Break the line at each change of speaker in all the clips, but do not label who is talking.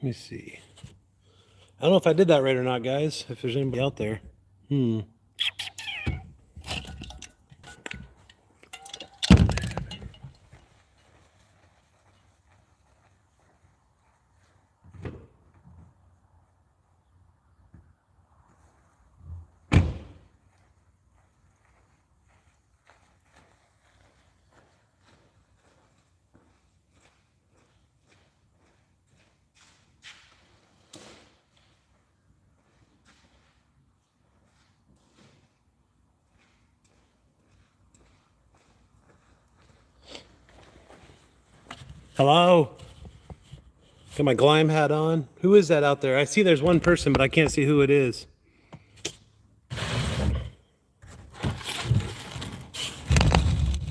me see. I don't know if I did that right or not, guys. If there's anybody out there. Hello? Got my Gleim hat on. Who is that out there? I see there's one person, but I can't see who it is.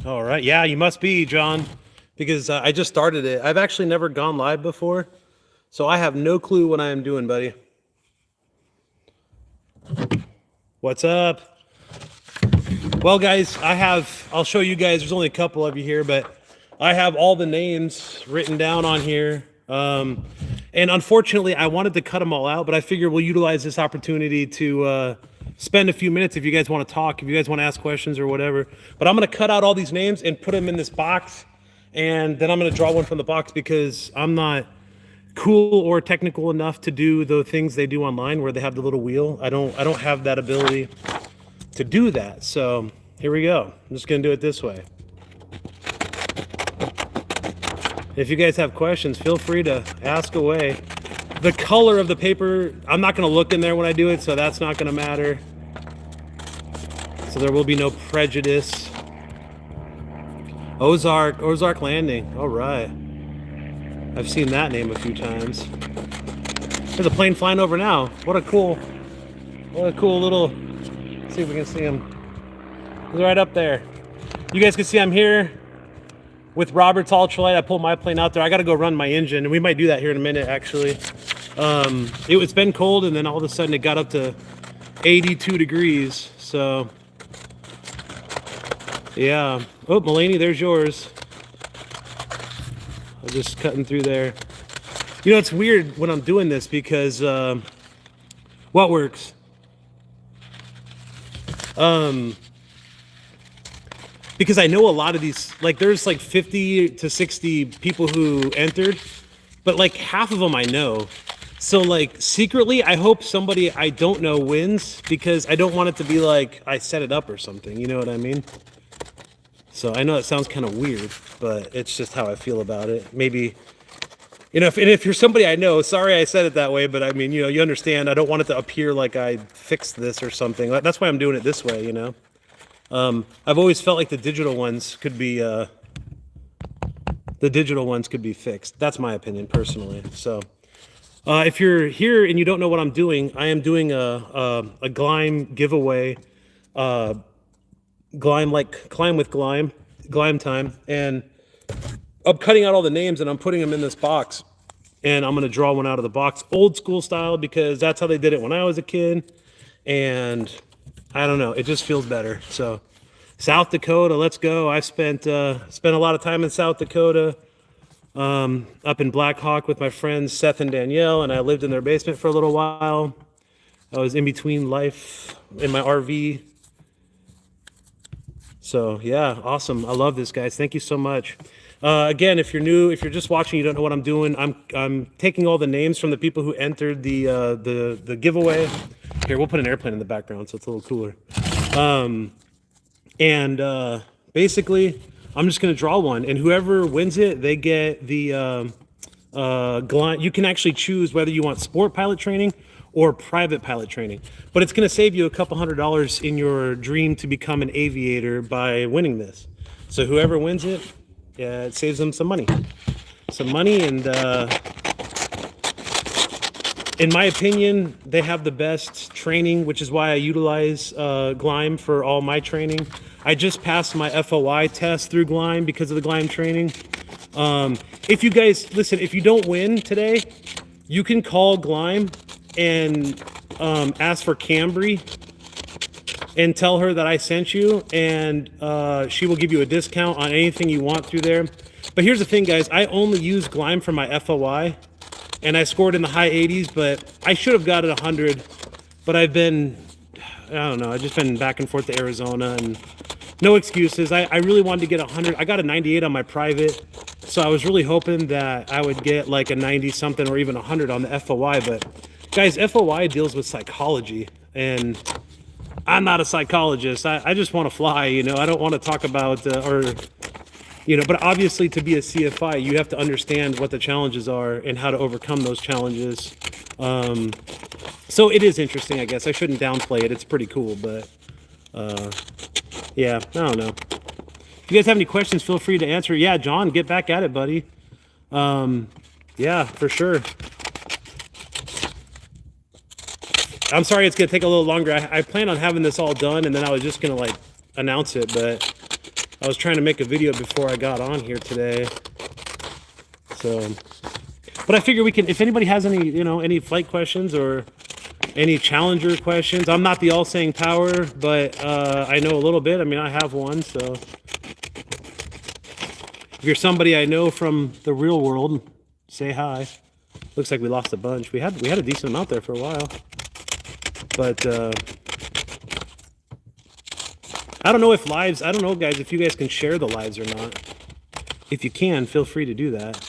All right. Yeah, you must be, John, because I just started it. I've actually never gone live before, so I have no clue what I am doing, buddy. What's up? Well, guys, I'll show you guys. There's only a couple of you here, but I have all the names written down on here. And unfortunately, I wanted to cut them all out, but I figure we'll utilize this opportunity to spend a few minutes if you guys want to talk, if you guys want to ask questions or whatever. But I'm going to cut out all these names and put them in this box, and then I'm going to draw one from the box because I'm not cool or technical enough to do the things they do online where they have the little wheel. I don't have that ability to do that. So here we go. I'm just going to do it this way. If you guys have questions, feel free to ask away. The color of the paper, I'm not going to look in there when I do it, so that's not going to matter. So there will be no prejudice. Ozark Landing. All right. I've seen that name a few times. There's a plane flying over now. What a cool little, let's see if we can see him. He's right up there. You guys can see I'm here with Robert's ultralight. I pulled my plane out there. I got to go run my engine, and we might do that here in a minute, actually. It's been cold, and then all of a sudden it got up to 82 degrees. So, yeah. Oh, Mulaney, there's yours. I'm just cutting through there. You know, it's weird when I'm doing this because what works? Because I know a lot of these, like there's like 50 to 60 people who entered, but like half of them I know. So like secretly, I hope somebody I don't know wins because I don't want it to be like I set it up or something. You know what I mean? So I know it sounds kind of weird, but it's just how I feel about it. Maybe, you know, if you're somebody I know, sorry I said it that way, but I mean, you know, you understand. I don't want it to appear like I fixed this or something. That's why I'm doing it this way, you know. I've always felt like the digital ones could be fixed. That's my opinion personally. So if you're here and you don't know what I'm doing, I am doing a Gleim giveaway, Gleim with Gleim time, and I'm cutting out all the names and I'm putting them in this box, and I'm gonna draw one out of the box, old school style, because that's how they did it when I was a kid, and I don't know, it just feels better. So South Dakota, let's go. I spent a lot of time in South Dakota, up in Black Hawk with my friends Seth and Danielle, and I lived in their basement for a little while. I was in between life in my RV. So yeah, awesome. I love this, guys. Thank you so much. Again, if you're new, if you're just watching, you don't know what I'm doing, I'm taking all the names from the people who entered the giveaway. Here, we'll put an airplane in the background so it's a little cooler. Basically, I'm just going to draw one, and whoever wins it, they get the Gleim. You can actually choose whether you want sport pilot training or private pilot training, but it's going to save you a couple $100 in your dream to become an aviator by winning this. So whoever wins it, yeah, it saves them some money, and in my opinion, they have the best training, which is why I utilize Gleim for all my training. I just passed my FOI test through Gleim because of the Gleim training. If you guys, listen, if you don't win today, you can call Gleim and ask for Cambry and tell her that I sent you, and she will give you a discount on anything you want through there. But here's the thing, guys, I only use Gleim for my FOI. and I scored in the high 80s, but I should have got it 100. But I don't know, I've just been back and forth to Arizona, and no excuses. I really wanted to get 100. I got a 98 on my private, so I was really hoping that I would get like a 90 something or even 100 on the FOI. But guys, FOI deals with psychology, and I'm not a psychologist. I just want to fly, you know. I don't want to talk about but obviously to be a CFI, you have to understand what the challenges are and how to overcome those challenges. So it is interesting, I guess. I shouldn't downplay it. It's pretty cool, but yeah, I don't know. If you guys have any questions, feel free to answer. Yeah, John, get back at it, buddy. Yeah, for sure. I'm sorry it's going to take a little longer. I plan on having this all done, and then I was just going to, like, announce it, but I was trying to make a video before I got on here today. So, but I figure we can, if anybody has any, any flight questions or any Challenger questions. I'm not the all-saying power, but I know a little bit. I mean, I have one, so. If you're somebody I know from the real world, say hi. Looks like we lost a bunch. We had a decent amount there for a while. But I don't know if lives, I don't know, guys, if you guys can share the lives or not. If you can, feel free to do that.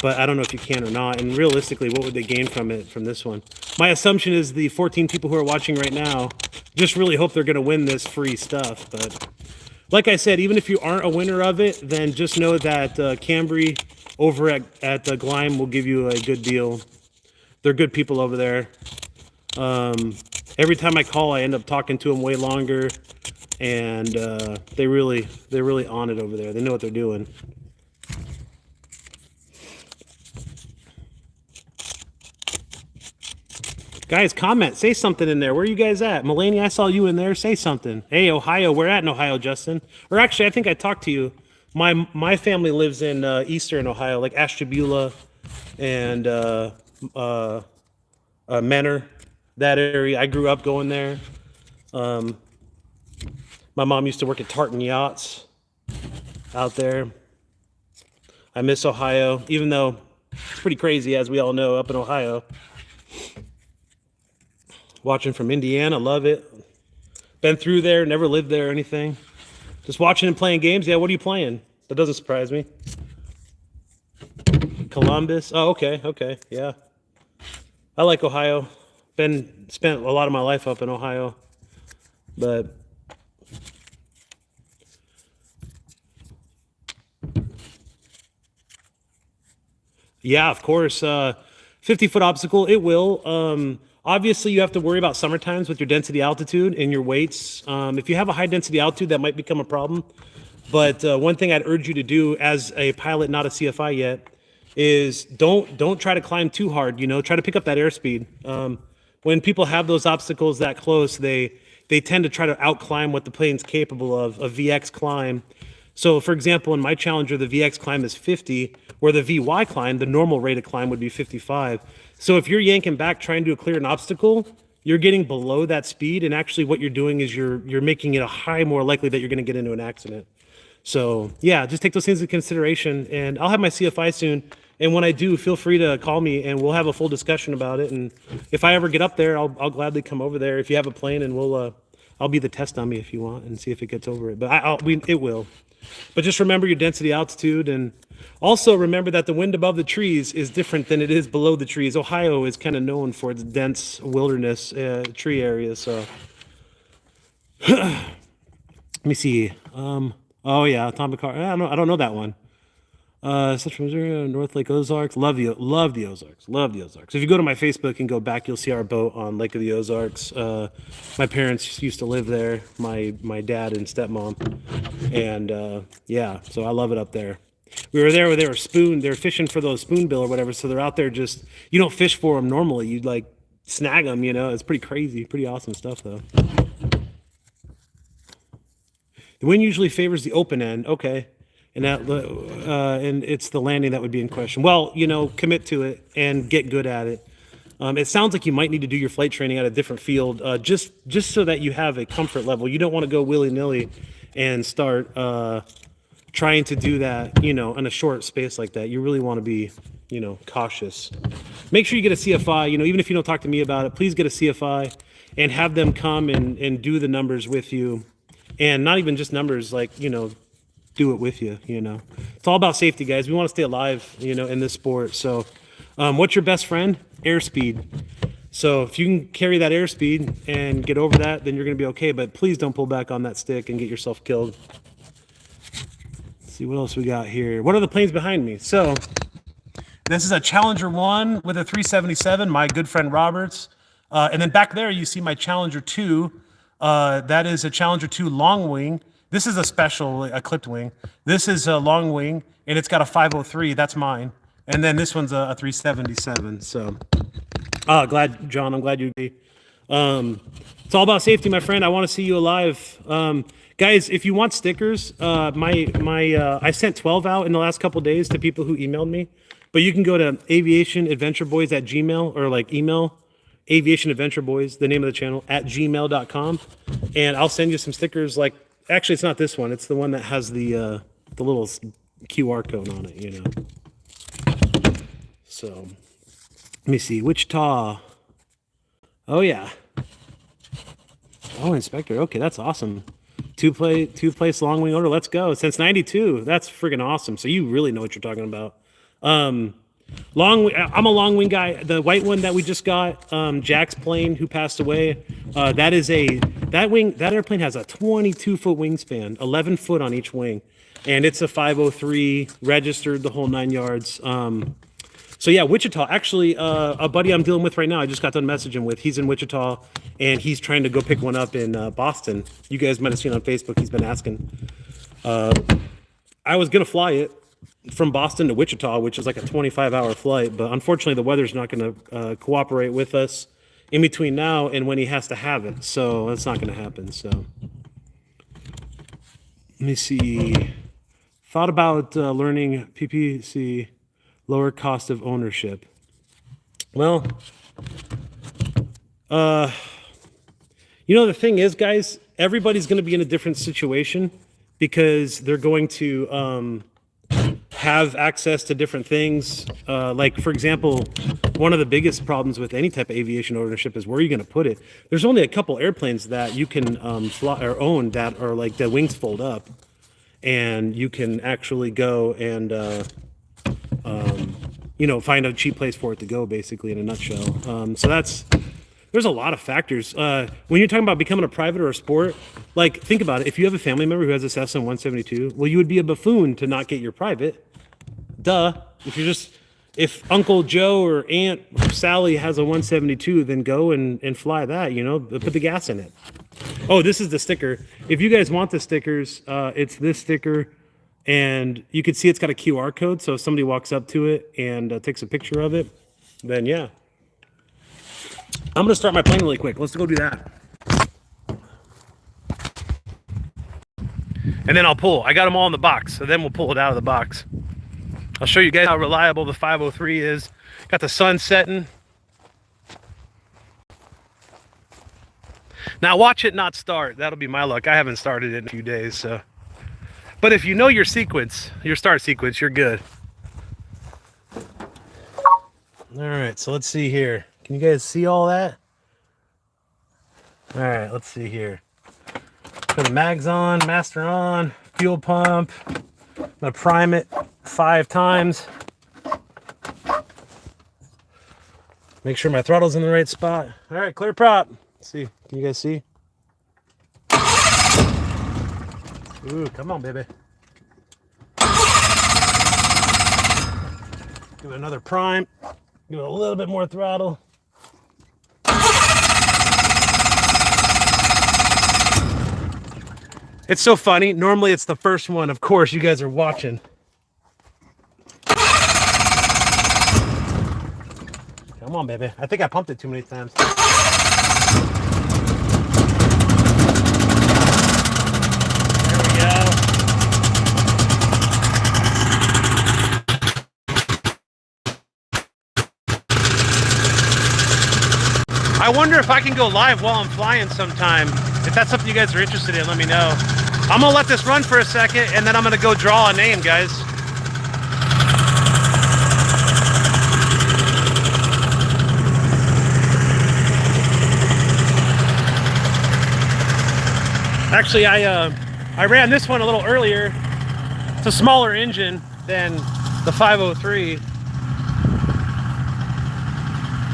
But I don't know if you can or not. And realistically, what would they gain from it, from this one? My assumption is the 14 people who are watching right now just really hope they're going to win this free stuff. But like I said, even if you aren't a winner of it, then just know that Cambry over at Gleim will give you a good deal. They're good people over there. Every time I call, I end up talking to them way longer, and they're really on it over there. They know what they're doing. Guys, comment, say something in there. Where are you guys at? Mulaney, I saw you in there. Say something. Hey, Ohio, we're at in Ohio, Justin. Or actually, I think I talked to you. My family lives in eastern Ohio, like Ashtabula and Menor, that area. I grew up going there. My mom used to work at Tartan Yachts out there. I miss Ohio, even though it's pretty crazy, as we all know, up in Ohio. Watching from Indiana, love it. Been through there, never lived there or anything. Just watching and playing games. Yeah, what are you playing? That doesn't surprise me. Columbus. Oh, okay, yeah. I like Ohio. Spent a lot of my life up in Ohio, but yeah, of course. 50-foot obstacle, it will. Obviously, you have to worry about summer times with your density altitude and your weights. If you have a high density altitude, that might become a problem. But one thing I'd urge you to do as a pilot, not a CFI yet, is don't try to climb too hard. Try to pick up that airspeed. When people have those obstacles that close, they tend to try to outclimb what the plane's capable of, a VX climb. So, for example, in my Challenger, the VX climb is 50, where the VY climb, the normal rate of climb, would be 55. So if you're yanking back trying to clear an obstacle, you're getting below that speed, and actually what you're doing is you're making it a high more likely that you're going to get into an accident. So yeah, just take those things into consideration, and I'll have my CFI soon. And when I do, feel free to call me, and we'll have a full discussion about it. And if I ever get up there, I'll gladly come over there. If you have a plane, and I'll be the test dummy if you want, and see if it gets over it. But it will. But just remember your density altitude, and also remember that the wind above the trees is different than it is below the trees. Ohio is kind of known for its dense wilderness tree areas. So let me see. Oh yeah, Atomic Car. I don't know that one. Central Missouri, North Lake Ozarks. Love the Ozarks. Love the Ozarks. If you go to my Facebook and go back, you'll see our boat on Lake of the Ozarks. My parents used to live there. My dad and stepmom, and yeah, so I love it up there. We were there where they were fishing for those spoonbill or whatever. So they're out there you don't fish for them normally. You like snag them. It's pretty crazy, pretty awesome stuff though. The wind usually favors the open end. Okay. And and it's the landing that would be in question. Well, commit to it and get good at it. It sounds like you might need to do your flight training at a different field, just so that you have a comfort level. You don't want to go willy-nilly and start trying to do that, in a short space like that. You really want to be, you know, cautious. Make sure you get a CFI, you know, even if you don't talk to me about it, please get a CFI and have them come and do the numbers with you. And not even just numbers, like, you know, do it with you, you know. It's all about safety, guys. We want to stay alive, you know, in this sport. So what's your best friend? Airspeed. So if you can carry that airspeed and get over that, then you're going to be okay. But please don't pull back on that stick and get yourself killed. Let's see what else we got here. What are the planes behind me? So this is a Challenger 1 with a 377, my good friend Roberts. And then back there, you see my Challenger 2. That is a Challenger 2 long wing. This is a special, a clipped wing. This is a long wing, and it's got a 503. That's mine. And then this one's a 377. So, glad, John, I'm glad you agree. It's all about safety, my friend. I want to see you alive. Guys, if you want stickers, I sent 12 out in the last couple days to people who emailed me. But you can go to aviationadventureboys@gmail, or like email Aviation Adventure Boys, the name of the channel, @gmail.com, and I'll send you some stickers. Like, actually, it's not this one; it's the one that has the little QR code on it, you know. So, let me see, Wichita. Oh yeah. Oh, Inspector. Okay, that's awesome. Two place long wing order. Let's go. Since '92. That's freaking awesome. So you really know what you're talking about. I'm a long wing guy. The white one that we just got, Jack's plane, who passed away, that airplane has a 22-foot wingspan, 11 foot on each wing, and it's a 503, registered, the whole 9 yards. So yeah, Wichita. Actually, a buddy I'm dealing with right now, I just got done messaging with. He's in Wichita, and he's trying to go pick one up in Boston. You guys might have seen on Facebook. He's been asking. I was gonna fly it from Boston to Wichita, which is like a 25-hour flight, but unfortunately the weather's not going to cooperate with us in between now and when he has to have it, so that's not going to happen. So let me see. Thought about learning PPC, lower cost of ownership. Well, you know, the thing is, guys, everybody's going to be in a different situation because they're going to have access to different things. Like, for example, one of the biggest problems with any type of aviation ownership is where are you going to put it? There's only a couple airplanes that you can fly or own that are like the wings fold up, and you can actually go and you know, find a cheap place for it to go, basically, in a nutshell. So there's a lot of factors. When you're talking about becoming a private or a sport, like, think about it. If you have a family member who has a Cessna 172, well, you would be a buffoon to not get your private. Duh. If Uncle Joe or Aunt Sally has a 172, then go and fly that, you know, put the gas in it. Oh, this is the sticker. If you guys want the stickers, it's this sticker, and you can see it's got a QR code. So if somebody walks up to it and takes a picture of it, then yeah. I'm gonna start my plane really quick. Let's go do that. And then I'll pull. I got them all in the box, so then we'll pull it out of the box. I'll show you guys how reliable the 503 is. Got the sun setting. Now watch it not start. That'll be my luck. I haven't started it in a few days, so. But if you know your sequence, your start sequence, you're good. All right, so let's see here. Can you guys see all that? All right, let's see here. Put the mags on, master on, fuel pump. I'm gonna prime it 5 times. Make sure my throttle's in the right spot. All right, clear prop. Let's see, can you guys see? Ooh, come on, baby. Give it another prime. Give it a little bit more throttle. It's so funny. Normally it's the first one. Of course, you guys are watching. Come on, baby. I think I pumped it too many times. I wonder if I can go live while I'm flying sometime. If that's something you guys are interested in, let me know. I'm gonna let this run for a second, and then I'm gonna go draw a name, guys. Actually, I ran this one a little earlier. It's a smaller engine than the 503.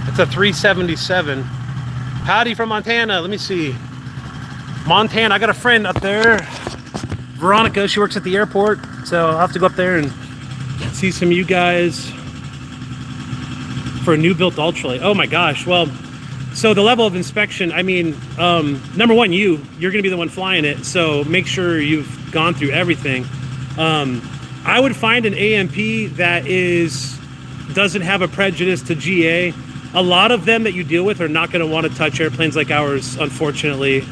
It's a 377. Howdy from Montana. Let me see. Montana, I got a friend up there. Veronica, she works at the airport. So I'll have to go up there and see some of you guys for a new built ultralight. Oh my gosh. Well, so the level of inspection, I mean, number one, you're going to be the one flying it. So make sure you've gone through everything. I would find an AMP that doesn't have a prejudice to GA. A lot of them that you deal with are not going to want to touch airplanes like ours, unfortunately.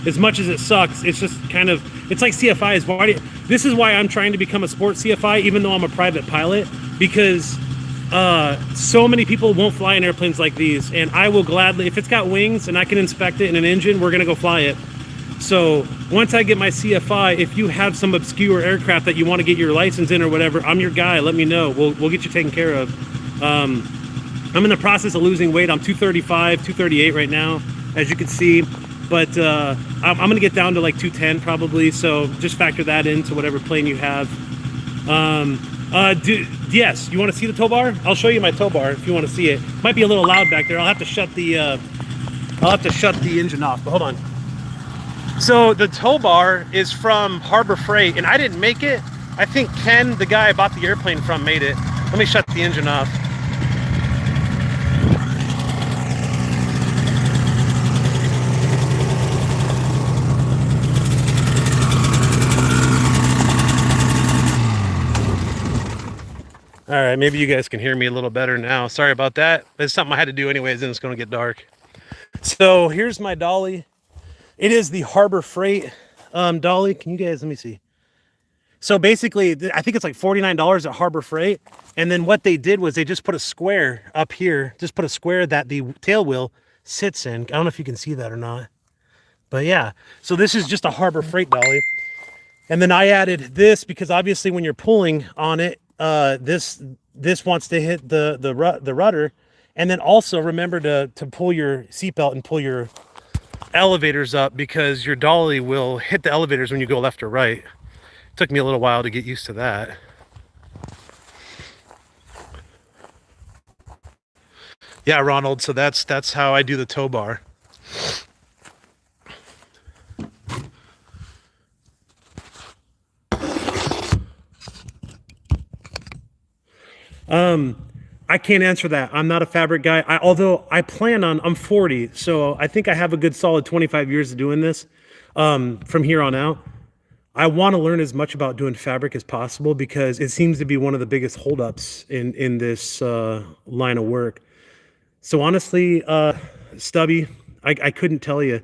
As much as it sucks, it's just kind of, it's like CFIs. This is why I'm trying to become a sports CFI, even though I'm a private pilot, because so many people won't fly in airplanes like these, and I will gladly, if it's got wings and I can inspect it in an engine, we're going to go fly it. So once I get my CFI, if you have some obscure aircraft that you want to get your license in or whatever, I'm your guy. Let me know. We'll get you taken care of. I'm in the process of losing weight. I'm 235, 238 right now, as you can see. But I'm going to get down to like 210 probably. So just factor that into whatever plane you have. Yes, you want to see the tow bar? I'll show you my tow bar if you want to see it. Might be a little loud back there. I'll have to shut the engine off. But hold on. So the tow bar is from Harbor Freight, and I didn't make it. I think Ken, the guy I bought the airplane from, made it. Let me shut the engine off. All right, maybe you guys can hear me a little better now. Sorry about that. It's something I had to do anyways, and it's going to get dark. So here's my dolly. It is the Harbor Freight dolly. Can you guys, let me see. So basically, I think it's like $49 at Harbor Freight. And then what they did was they just put a square up here, just put a square that the tail wheel sits in. I don't know if you can see that or not. But yeah, so this is just a Harbor Freight dolly. And then I added this because obviously when you're pulling on it, this wants to hit the rudder. And then also remember to pull your seatbelt and pull your elevators up, because your dolly will hit the elevators when you go left or right. It took me a little while to get used to that. Yeah, Ronald, so that's how I do the tow bar. I can't answer that. I'm not a fabric guy. Although I plan on, I'm 40, so I think I have a good solid 25 years of doing this from here on out. I want to learn as much about doing fabric as possible, because it seems to be one of the biggest holdups in this line of work. So honestly, Stubby, I couldn't tell you.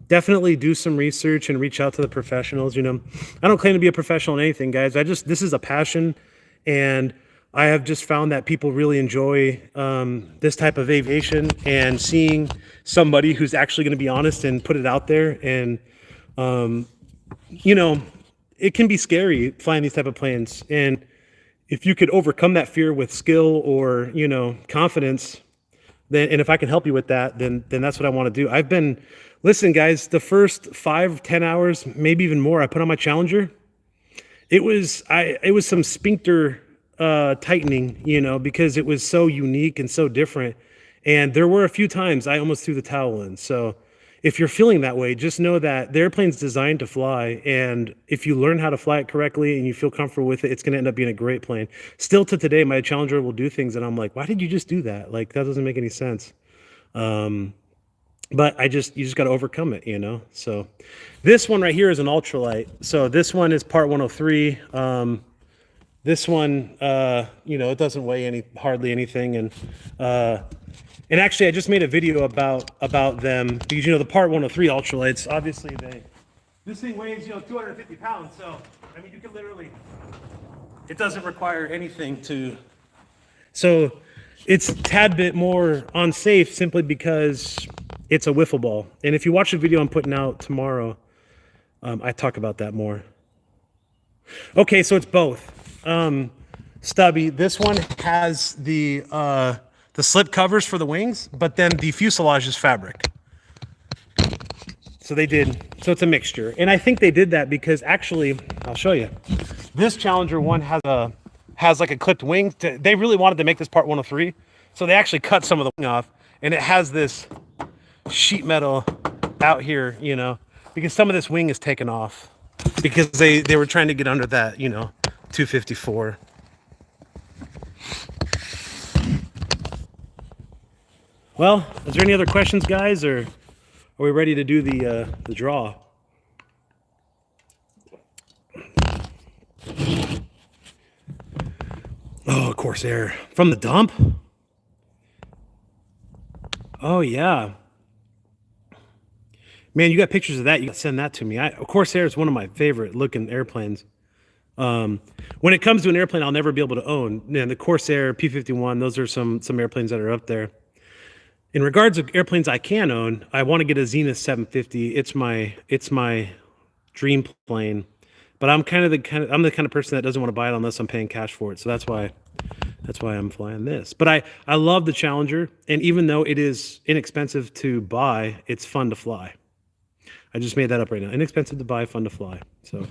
Definitely do some research and reach out to the professionals. You know, I don't claim to be a professional in anything, guys. This is a passion, and I have just found that people really enjoy this type of aviation, and seeing somebody who's actually going to be honest and put it out there. And, you know, it can be scary flying these type of planes. And if you could overcome that fear with skill or, you know, confidence, then, and if I can help you with that, then that's what I want to do. Listen, guys, the first 5-10 hours, maybe even more, I put on my Challenger. It was some sphincter tightening, you know, because it was so unique and so different. And there were a few times I almost threw the towel in. So if you're feeling that way, just know that the airplane's designed to fly. And if you learn how to fly it correctly and you feel comfortable with it, it's going to end up being a great plane. Still to today, my Challenger will do things and I'm like, why did you just do that? Like, that doesn't make any sense. But you just got to overcome it, you know? So this one right here is an ultralight. So this one is part 103. This one, you know, it doesn't weigh hardly anything. And actually I just made a video about them, because, you know, the part 103 ultralights, obviously this thing weighs, you know, 250 pounds. So, I mean, you can literally, it doesn't require anything so it's a tad bit more unsafe simply because it's a wiffle ball. And if you watch the video I'm putting out tomorrow, I talk about that more. Okay, so it's both. Stubby, this one has the slip covers for the wings, but then the fuselage is fabric. So they did, so it's a mixture. And I think they did that because actually, I'll show you. This Challenger one has like a clipped wing. They really wanted to make this part 103. So they actually cut some of the wing off, and it has this sheet metal out here, you know, because some of this wing is taken off because they were trying to get under that, you know, 254. Well, is there any other questions, guys, or are we ready to do the draw? Oh, Corsair. From the dump? Oh, yeah. Man, you got pictures of that. You got to send that to me. Corsair is one of my favorite looking airplanes. When it comes to an airplane I'll never be able to own, the Corsair P-51, those are some airplanes that are up there. In regards to airplanes I can own, I want to get a Zenith 750. It's my dream plane. But I'm the kind of person that doesn't want to buy it unless I'm paying cash for it. So that's why I'm flying this. But I love the Challenger, and even though it is inexpensive to buy, it's fun to fly. I just made that up right now. Inexpensive to buy, fun to fly. So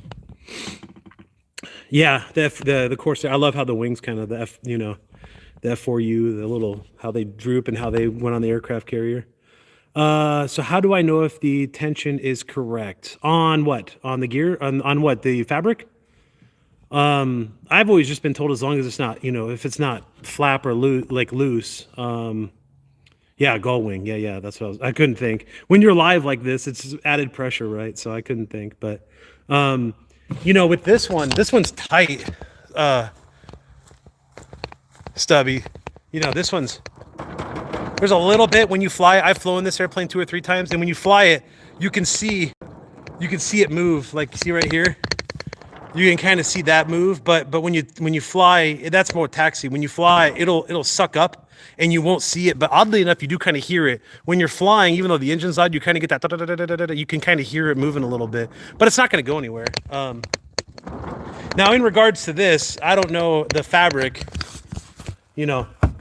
yeah, the Corsair. I love how the wings kind of the F4U, the little how they droop and how they went on the aircraft carrier. So how do I know if the tension is correct on what? On the gear? On what? The fabric? I've always just been told as long as it's not, if it's not flap or loose. Yeah, gull wing. Yeah, that's what I couldn't think. When you're live like this, it's added pressure, right? So I couldn't think, but with this one's tight, stubby. This one's, there's a little bit when you fly. I've flown this airplane 2 or 3 times, and when you fly it, you can see it move. Like, you see right here, you can kind of see that move. But when you fly, that's more taxi. When you fly, it'll suck up, and you won't see it. But oddly enough, you do kind of hear it when you're flying. Even though the engine's loud, you kind of get that. You can kind of hear it moving a little bit, but it's not going to go anywhere. Now, in regards to this, I don't know the fabric.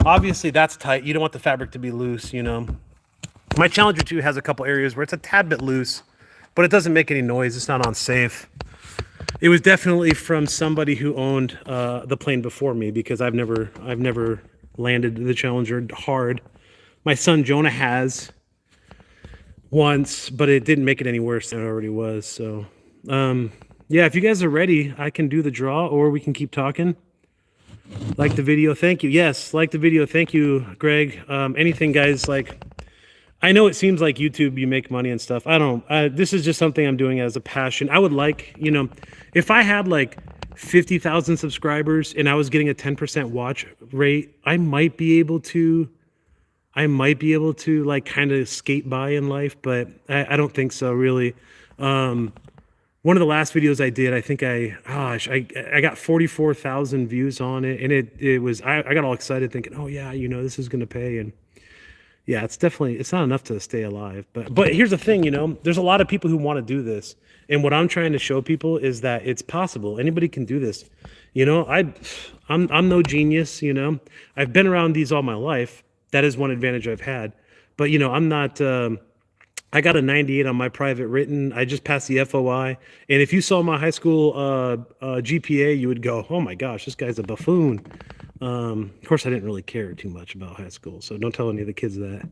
Obviously that's tight. You don't want the fabric to be loose, My Challenger 2 has a couple areas where it's a tad bit loose, but it doesn't make any noise. It's not unsafe. It was definitely from somebody who owned the plane before me, because I've never landed the Challenger hard. My son Jonah has once, but it didn't make it any worse than it already was. So, yeah, if you guys are ready, I can do the draw, or we can keep talking. Like the video, thank you. Yes, like the video, thank you, Greg. Anything, guys, like, I know it seems like YouTube, you make money and stuff. This is just something I'm doing as a passion. I would like, if I had like 50,000 subscribers and I was getting a 10% watch rate, I might be able to like kind of skate by in life, but I don't think so, really. One of the last videos I did, I think I got 44,000 views on it, and it was, I got all excited thinking, oh yeah, this is going to pay. And yeah, it's not enough to stay alive. But here's the thing, there's a lot of people who want to do this. And what I'm trying to show people is that it's possible. Anybody can do this. I'm no genius, I've been around these all my life. That is one advantage I've had. But, I'm not, I got a 98 on my private written. I just passed the FOI. And if you saw my high school GPA, you would go, oh my gosh, this guy's a buffoon. Of course, I didn't really care too much about high school, so don't tell any of the kids that.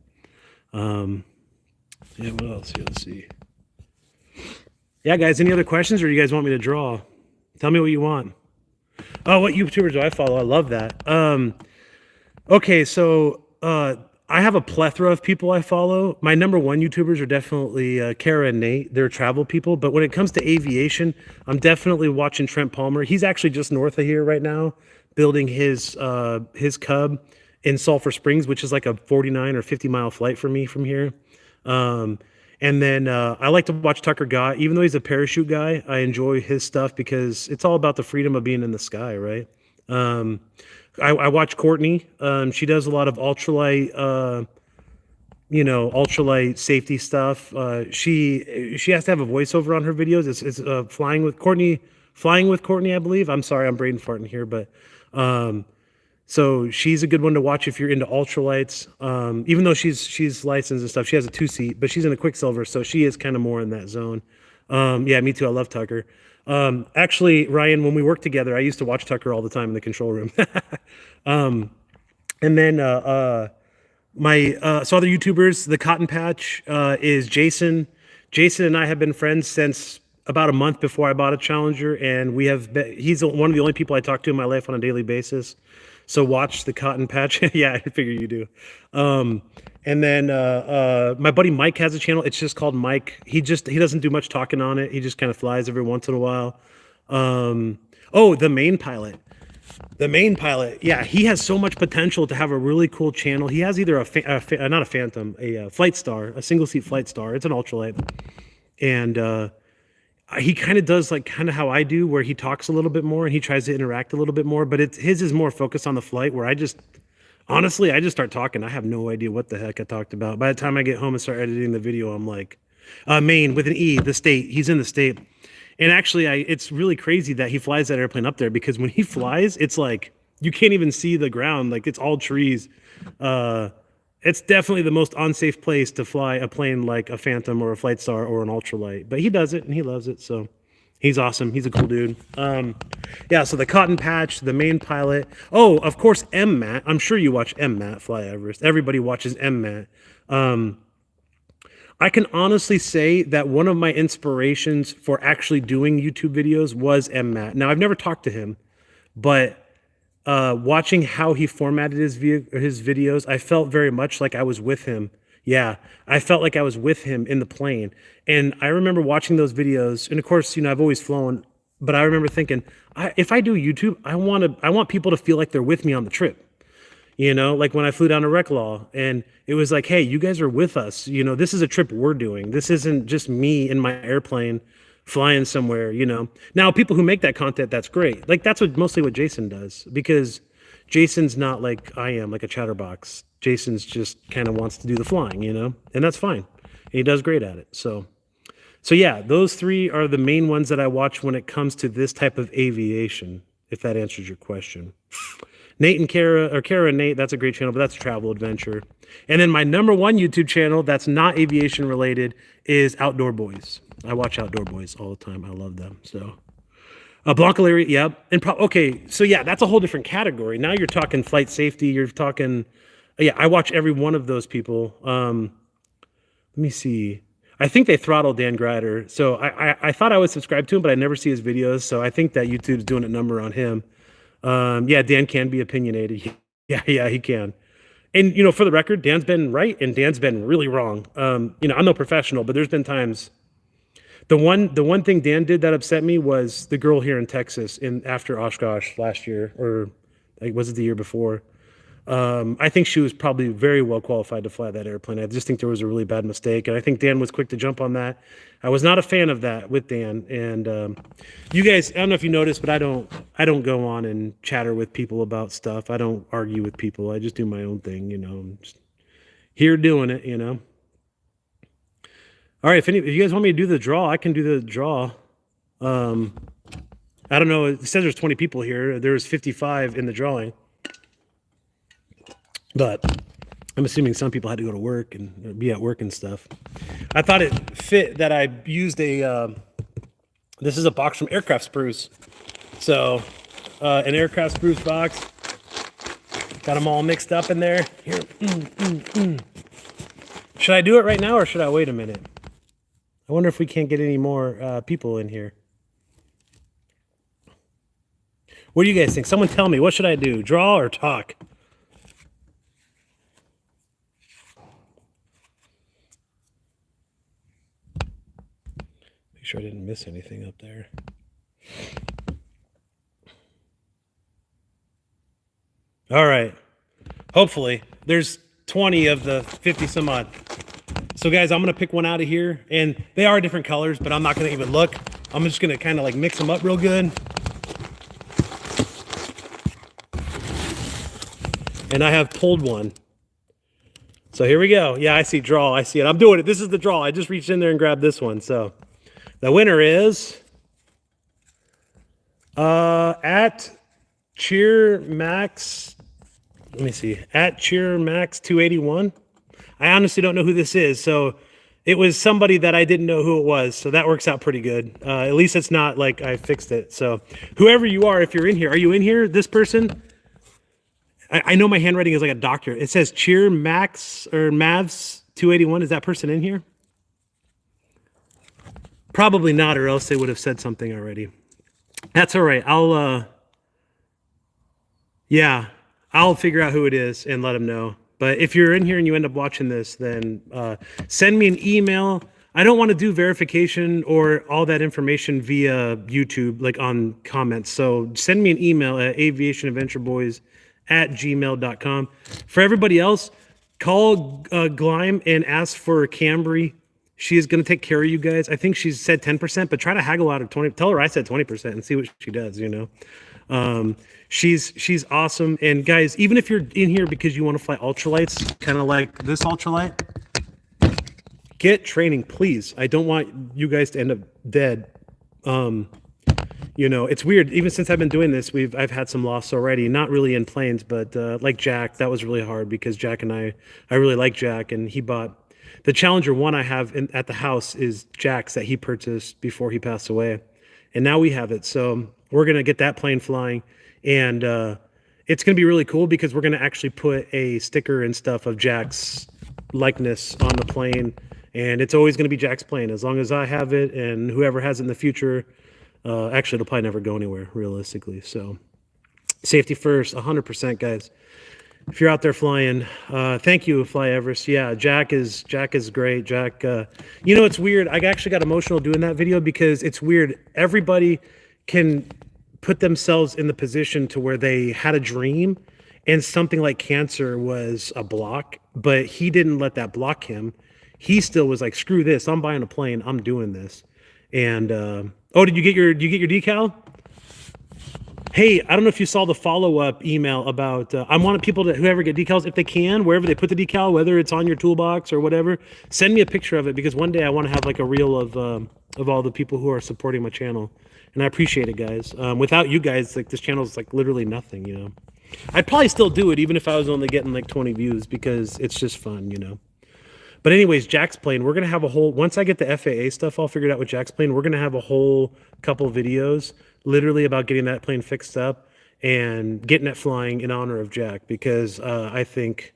Yeah, what else? Yeah, let's see. Yeah, guys, any other questions, or do you guys want me to draw? Tell me what you want. Oh, what YouTubers do I follow? I love that. Okay, so I have a plethora of people I follow. My number 1 YouTubers are definitely Kara and Nate. They're travel people. But when it comes to aviation, I'm definitely watching Trent Palmer. He's actually just north of here right now, building his Cub in Sulphur Springs, which is like a 49 or 50 mile flight for me from here. And then I like to watch Tucker Gott. Even though he's a parachute guy, I enjoy his stuff because it's all about the freedom of being in the sky, right? I watch Courtney. She does a lot of ultralight, ultralight safety stuff. She has to have a voiceover on her videos. It's flying with Courtney, I believe. I'm sorry, I'm brain farting here, but So she's a good one to watch if you're into ultralights. Even though she's licensed and stuff, she has a 2-seat, but she's in a Quicksilver, so she is kind of more in that zone. Yeah, me too. I love Tucker. Actually, Ryan, when we worked together, I used to watch Tucker all the time in the control room. And then my so other YouTubers, the Cotton Patch is Jason. Jason and I have been friends since about a month before I bought a Challenger, and he's one of the only people I talk to in my life on a daily basis. So watch the Cotton Patch. Yeah, I figure you do. And then my buddy Mike has a channel. It's just called Mike. He doesn't do much talking on it. He just kind of flies every once in a while. Oh, the main pilot. The main pilot, yeah, he has so much potential to have a really cool channel. He has either not a Phantom, a Flight Star, a single seat Flight Star. It's an ultralight, and he kind of does like kind of how I do, where he talks a little bit more and he tries to interact a little bit more. But his is more focused on the flight, where honestly, I just start talking. I have no idea what the heck I talked about. By the time I get home and start editing the video, I'm like, Maine with an E, the state. He's in the state. And actually, it's really crazy that he flies that airplane up there, because when he flies, it's like you can't even see the ground. Like, it's all trees. It's definitely the most unsafe place to fly a plane like a Phantom or a Flight Star or an ultralight. But he does it and he loves it. So he's awesome. He's a cool dude. Yeah, so the Cotton Patch, the main pilot. Oh, of course, M-Matt. I'm sure you watch M-Matt fly Everest. Everybody watches M-Matt. I can honestly say that one of my inspirations for actually doing YouTube videos was M-Matt. Now, I've never talked to him, but watching how he formatted his videos, I felt very much like I was with him. Yeah, I felt like I was with him in the plane. And I remember watching those videos, and of course, I've always flown, but I remember thinking, if I do YouTube, I want people to feel like they're with me on the trip. Like when I flew down to Reclaw, and it was like, hey, you guys are with us. This is a trip we're doing. This isn't just me in my airplane flying somewhere, Now, people who make that content, that's great. Like, that's mostly what Jason does, because Jason's not like I am, like a chatterbox. Jason's just kind of wants to do the flying, and that's fine. And he does great at it. So yeah, those three are the main ones that I watch when it comes to this type of aviation, if that answers your question. Nate and Kara, or Kara and Nate, that's a great channel, but that's travel adventure. And then my number one YouTube channel that's not aviation related is Outdoor Boys. I watch Outdoor Boys all the time. I love them. So, Blanca Leary, yep. And okay, so yeah, that's a whole different category. Now you're talking flight safety. You're talking, yeah. I watch every one of those people. Let me see. I think they throttled Dan Grider. So I thought I would subscribe to him, but I never see his videos. So I think that YouTube's doing a number on him. Yeah, Dan can be opinionated. Yeah, he can. And, for the record, Dan's been right and Dan's been really wrong. I'm no professional, but there's been times. The one thing Dan did that upset me was the girl here in Texas after Oshkosh last year, or was it the year before? I think she was probably very well qualified to fly that airplane. I just think there was a really bad mistake, and I think Dan was quick to jump on that. I was not a fan of that with Dan, and you guys, I don't know if you noticed, but I don't go on and chatter with people about stuff. I don't argue with people. I just do my own thing, I'm just here doing it, All right, if you guys want me to do the draw, I can do the draw. I don't know. It says there's 20 people here. There's 55 in the drawing. But I'm assuming some people had to go to work and be at work and stuff. I thought it fit that I used this is a box from Aircraft Spruce. So, an Aircraft Spruce box. Got them all mixed up in there. Here. Should I do it right now or should I wait a minute? I wonder if we can't get any more people in here. What do you guys think? Someone tell me, what should I do? Draw or talk? Sure I didn't miss anything up there. All right. Hopefully. There's 20 of the 50 some odd. So guys, I'm going to pick one out of here. And they are different colors, but I'm not going to even look. I'm just going to kind of like mix them up real good. And I have pulled one. So here we go. Yeah, I see draw. I see it. I'm doing it. This is the draw. I just reached in there and grabbed this one. So the winner is at Cheer Max Let me see. At CheerMax281. I honestly don't know who this is. So it was somebody that I didn't know who it was. So that works out pretty good. At least it's not like I fixed it. So whoever you are, if you're in here, are you in here? This person? I know my handwriting is like a doctor. It says CheerMax or Mavs281. Is that person in here? Probably not, or else they would have said something already. That's all right. Yeah, I'll figure out who it is and let them know. But if you're in here and you end up watching this, then send me an email. I don't want to do verification or all that information via YouTube, like on comments. So send me an email at aviationadventureboys@gmail.com. For everybody else, call Gleim and ask for Cambry. She is going to take care of you guys. I think she said 10%, but try to haggle out of 20. Tell her I said 20% and see what she does, you know. She's awesome. And guys, even if you're in here because you want to fly ultralights, kind of like this ultralight, get training, please. I don't want you guys to end up dead. You know, it's weird. Even since I've been doing this, I've had some loss already. Not really in planes, but like Jack, that was really hard because Jack and I really like Jack, and he bought the Challenger 1 I have at the house is Jack's that he purchased before he passed away, and now we have it. So we're gonna get that plane flying, and it's gonna be really cool because we're gonna actually put a sticker and stuff of Jack's likeness on the plane, and it's always gonna be Jack's plane as long as I have it, and whoever has it in the future. Actually, it'll probably never go anywhere, realistically. So, safety first, 100%, guys. If you're out there flying, thank you, Fly Everest. Yeah, Jack is great. Jack, you know, it's weird. I actually got emotional doing that video because it's weird. Everybody can put themselves in the position to where they had a dream, and something like cancer was a block, but he didn't let that block him. He still was like, "Screw this! I'm buying a plane. I'm doing this." And oh, did you get your decal? Hey, I don't know if you saw the follow-up email about I want people to whoever get decals, if they can, wherever they put the decal, whether it's on your toolbox or whatever, send me a picture of it because one day I want to have like a reel of all the people who are supporting my channel, and I appreciate it, guys. Without you guys, like this channel is like literally nothing, you know. I'd probably still do it even if I was only getting like 20 views because it's just fun, you know. But anyways, Jack's plane, we're going to have a whole, once I get the FAA stuff all figured out with Jack's plane, we're going to have a whole couple videos literally about getting that plane fixed up and getting it flying in honor of Jack, because I think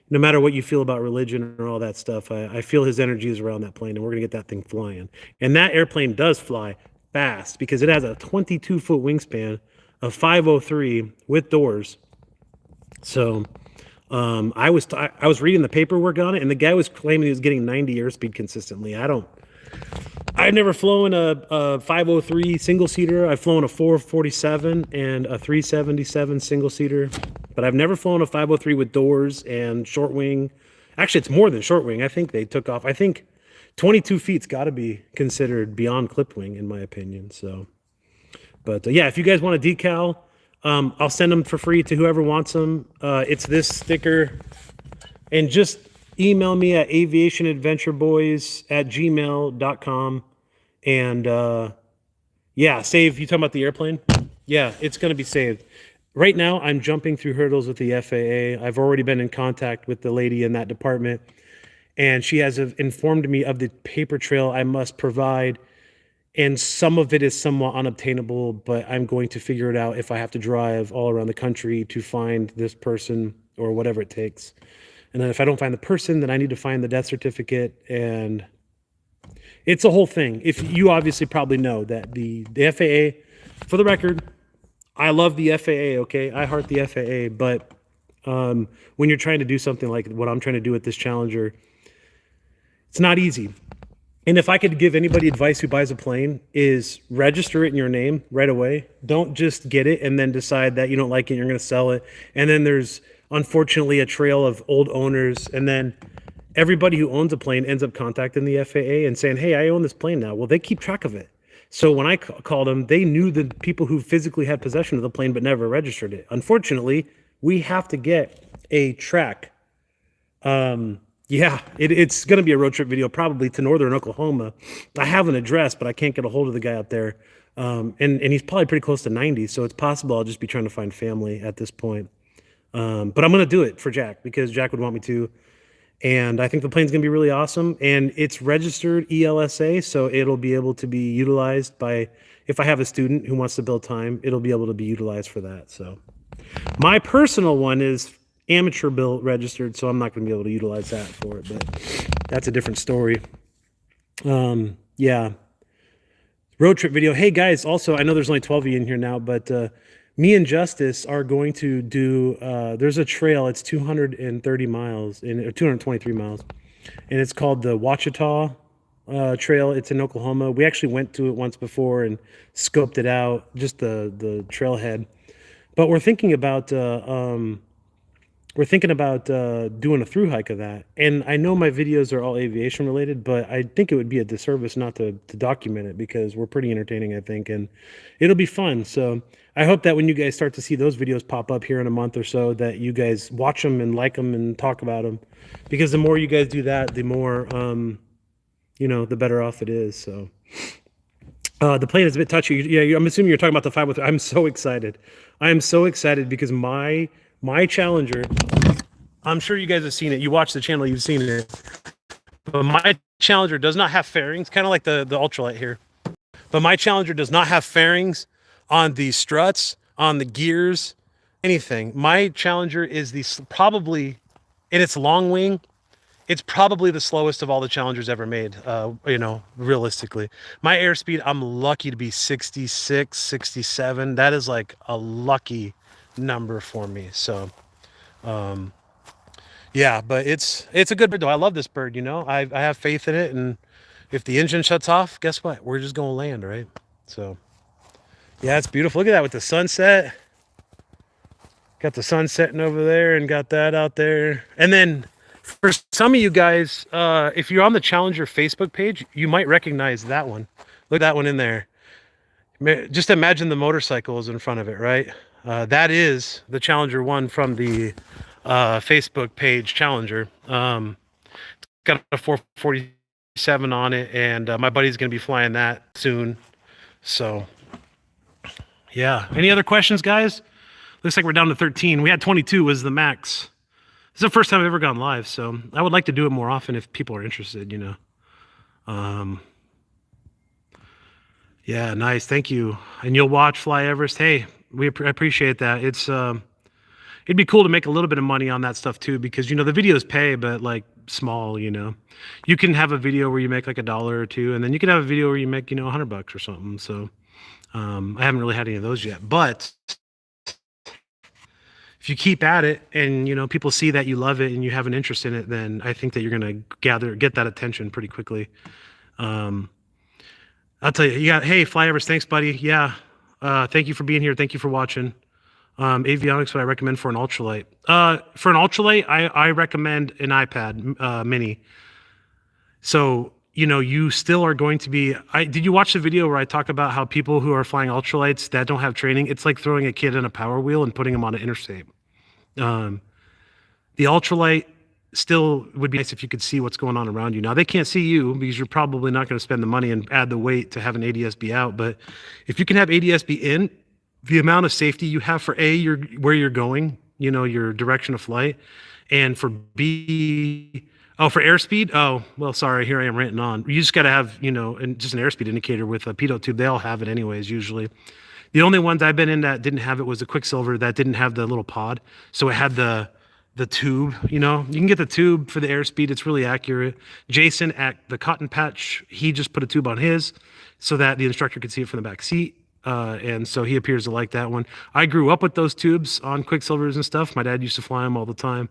no matter what you feel about religion or all that stuff, I feel his energy is around that plane, and we're going to get that thing flying. And that airplane does fly fast because it has a 22-foot wingspan of 503 with doors. So I was reading the paperwork on it, and the guy was claiming he was getting 90 airspeed consistently. I've never flown a 503 single seater. I've flown a 447 and a 377 single seater, but I've never flown a 503 with doors and short wing. Actually, it's more than short wing. I think they took off. I think 22 feet's got to be considered beyond clip wing, in my opinion. So, but yeah, if you guys want a decal, I'll send them for free to whoever wants them. It's this sticker, and just email me at aviationadventureboys@gmail.com. And yeah, save. You talking about the airplane? Yeah, it's going to be saved. Right now, I'm jumping through hurdles with the FAA. I've already been in contact with the lady in that department, and she has informed me of the paper trail I must provide. And some of it is somewhat unobtainable, but I'm going to figure it out if I have to drive all around the country to find this person or whatever it takes. And then if I don't find the person, then I need to find the death certificate, and it's a whole thing. If you obviously probably know that the FAA, for the record, I love the FAA, okay? I heart the FAA, but when you're trying to do something like what I'm trying to do with this Challenger, it's not easy. And if I could give anybody advice who buys a plane, is register it in your name right away. Don't just get it and then decide that you don't like it, you're going to sell it. And then there's unfortunately a trail of old owners, and then everybody who owns a plane ends up contacting the FAA and saying, "Hey, I own this plane now." Well, they keep track of it. So when I called them, they knew the people who physically had possession of the plane but never registered it. Unfortunately, we have to get a track. Yeah, it's going to be a road trip video, probably to northern Oklahoma. I have an address, but I can't get a hold of the guy out there. And he's probably pretty close to 90, so it's possible I'll just be trying to find family at this point. But I'm going to do it for Jack because Jack would want me to. And I think the plane's going to be really awesome. And it's registered ELSA, so it'll be able to be utilized by, if I have a student who wants to build time, it'll be able to be utilized for that. So my personal one is amateur built registered, so I'm not going to be able to utilize that for it, but that's a different story. Yeah. Road trip video. Hey guys, also, I know there's only 12 of you in here now, but me and Justice are going to do, there's a trail, it's 230 miles, 223 miles, and it's called the Ouachita Trail. It's in Oklahoma. We actually went to it once before and scoped it out, just the trailhead. But we're thinking about doing a through hike of that. And I know my videos are all aviation related, but I think it would be a disservice not to document it because we're pretty entertaining, I think, and it'll be fun. So I hope that when you guys start to see those videos pop up here in a month or so, that you guys watch them and like them and talk about them, because the more you guys do that, the more, the better off it is. So the plane is a bit touchy. Yeah, I'm assuming you're talking about the 503. I'm so excited. I am so excited because my Challenger, I'm sure you guys have seen it. You watch the channel, you've seen it. But my Challenger does not have fairings, kind of like the ultralight here. But my Challenger does not have fairings on the struts, on the gears, anything. My Challenger is probably, in its long wing, it's probably the slowest of all the Challengers ever made, realistically. My airspeed, I'm lucky to be 66, 67. That is like a lucky number for me. So, yeah, but it's a good bird, though. I love this bird, I have faith in it. And if the engine shuts off, guess what? We're just going to land, right? So, yeah, it's beautiful. Look at that with the sunset. Got the sun setting over there and got that out there. And then for some of you guys, if you're on the Challenger Facebook page, you might recognize that one. Look at that one in there. Just imagine the motorcycles in front of it, right? That is the Challenger one from the Facebook page Challenger. It's got a 447 on it, and my buddy's going to be flying that soon. So, yeah. Any other questions, guys? Looks like we're down to 13. We had 22 was the max. This is the first time I've ever gone live, so I would like to do it more often if people are interested, Yeah, nice. Thank you. And you'll watch Fly Everest. Hey, I appreciate that. It'd be cool to make a little bit of money on that stuff too, because, the videos pay, but like small, You can have a video where you make like $1 or $2, and then you can have a video where you make, $100 or something. So I haven't really had any of those yet, but if you keep at it and, people see that you love it and you have an interest in it, then I think that you're going to get that attention pretty quickly. I'll tell you, hey, Fly Everest, thanks, buddy. Yeah. Thank you for being here. Thank you for watching. Avionics, what I recommend for an ultralight. For an ultralight, I recommend an iPad mini. So, you still are going to be, did you watch the video where I talk about how people who are flying ultralights that don't have training, it's like throwing a kid in a Power Wheel and putting him on an interstate. The ultralight still would be nice if you could see what's going on around you. Now, they can't see you because you're probably not going to spend the money and add the weight to have an ADS-B out. But if you can have ADS-B in, the amount of safety you have for where you're going, your direction of flight, and for B, for airspeed. Oh, well, sorry, here I am ranting on. You just got to have, just an airspeed indicator with a pitot tube. They all have it anyways, usually. The only ones I've been in that didn't have it was the Quicksilver that didn't have the little pod. So it had the tube, you can get the tube for the airspeed. It's really accurate. Jason at the Cotton Patch, he just put a tube on his so that the instructor could see it from the back seat. And so he appears to like that one. I grew up with those tubes on Quicksilvers and stuff. My dad used to fly them all the time.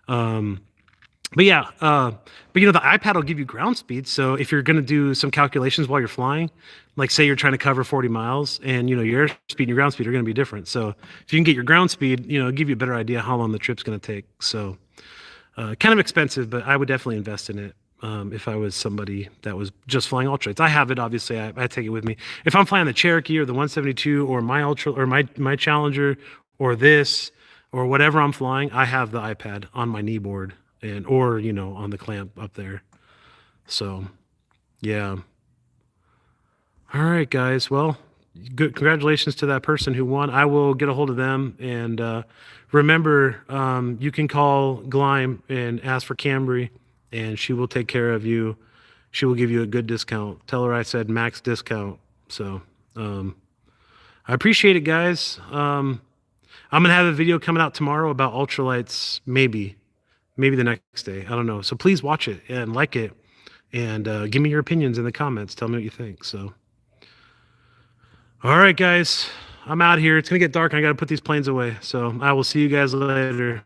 But yeah, the iPad will give you ground speed. So if you're going to do some calculations while you're flying, like say you're trying to cover 40 miles and, your airspeed and your ground speed are going to be different. So if you can get your ground speed, it'll give you a better idea how long the trip's going to take. So kind of expensive, but I would definitely invest in it. If I was somebody that was just flying ultralights. I have it, obviously. I take it with me. If I'm flying the Cherokee or the 172 or my my Challenger or this or whatever I'm flying, I have the iPad on my knee board or on the clamp up there. So, yeah. All right, guys. Well, good congratulations to that person who won. I will get a hold of them, and remember, you can call Gleim and ask for Cambry, and she will take care of you. She will give you a good discount. Tell her I said max discount. So I appreciate it, guys. I'm gonna have a video coming out tomorrow about ultralights, maybe the next day. I don't know. So please watch it and like it, and give me your opinions in the comments. Tell me what you think. So. All right, guys, I'm out here. It's going to get dark and I got to put these planes away. So I will see you guys later.